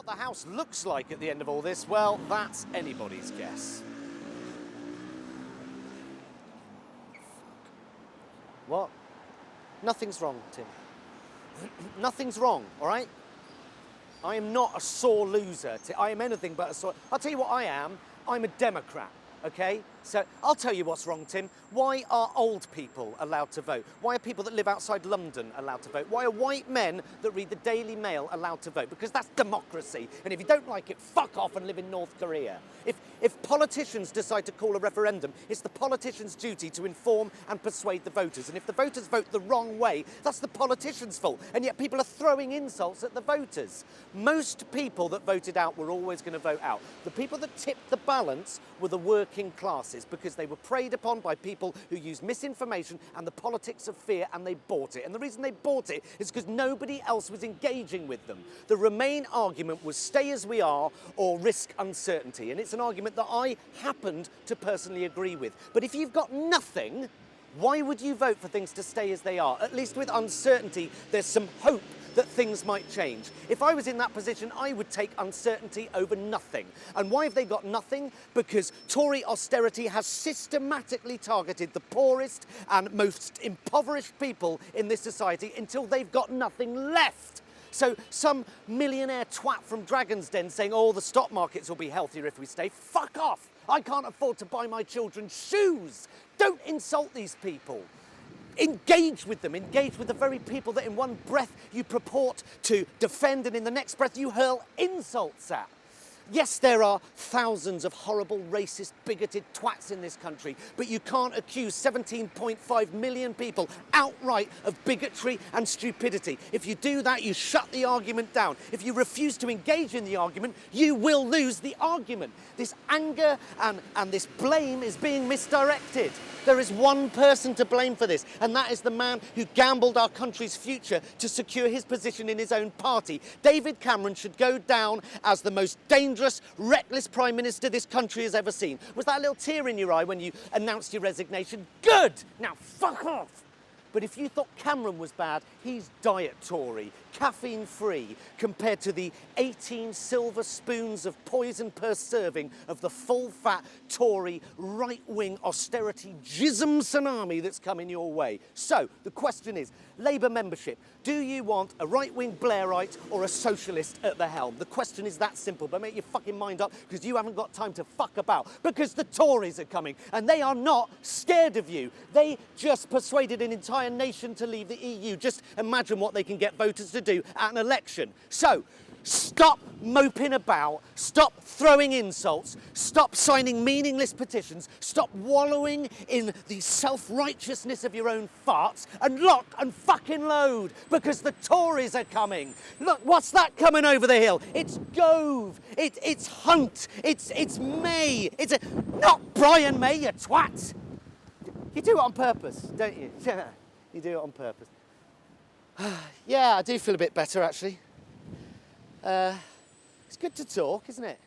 What the House looks like at the end of all this, well, that's anybody's guess. What? Nothing's wrong, Tim. Nothing's wrong, all right? I am not a sore loser. I am anything but a sore... I'll tell you what I am. I'm a Democrat, okay? So I'll tell you what's wrong, Tim. Why are old people allowed to vote? Why are people that live outside London allowed to vote? Why are white men that read the Daily Mail allowed to vote? Because that's democracy. And if you don't like it, fuck off and live in North Korea. If politicians decide to call a referendum, it's the politicians' duty to inform and persuade the voters. And if the voters vote the wrong way, that's the politicians' fault. And yet people are throwing insults at the voters. Most people that voted out were always going to vote out. The people that tipped the balance were the working classes, because they were preyed upon by people who used misinformation and the politics of fear, and they bought it. And the reason they bought it is because nobody else was engaging with them. The Remain argument was stay as we are or risk uncertainty. And it's an argument that I happened to personally agree with. But if you've got nothing, why would you vote for things to stay as they are? At least with uncertainty, there's some hope that things might change. If I was in that position, I would take uncertainty over nothing. And why have they got nothing? Because Tory austerity has systematically targeted the poorest and most impoverished people in this society until they've got nothing left. So some millionaire twat from Dragon's Den saying, oh, the stock markets will be healthier if we stay. Fuck off! I can't afford to buy my children shoes. Don't insult these people. Engage with them, engage with the very people that in one breath you purport to defend and in the next breath you hurl insults at. Yes, there are thousands of horrible, racist, bigoted twats in this country, but you can't accuse 17.5 million people outright of bigotry and stupidity. If you do that, you shut the argument down. If you refuse to engage in the argument, you will lose the argument. This anger and this blame is being misdirected. There is one person to blame for this, and that is the man who gambled our country's future to secure his position in his own party. David Cameron should go down as the most dangerous, reckless Prime Minister this country has ever seen. Was that a little tear in your eye when you announced your resignation? Good! Now fuck off! But if you thought Cameron was bad, he's diet Tory, caffeine-free, compared to the 18 silver spoons of poison per serving of the full-fat Tory right-wing austerity jism tsunami that's coming your way. So, the question is, Labour membership, do you want a right-wing Blairite or a socialist at the helm? The question is that simple, but make your fucking mind up, because you haven't got time to fuck about, because the Tories are coming, and they are not scared of you. They just persuaded an entire nation to leave the EU. Just imagine what they can get voters to do at an election. So, stop moping about, stop throwing insults, stop signing meaningless petitions, stop wallowing in the self-righteousness of your own farts, and lock and fucking load, because the Tories are coming. Look, what's that coming over the hill? It's Gove, it's Hunt, it's May, not Brian May, you twat. You do it on purpose, don't you? Yeah, you do it on purpose. Yeah, I do feel a bit better, actually. It's good to talk, isn't it?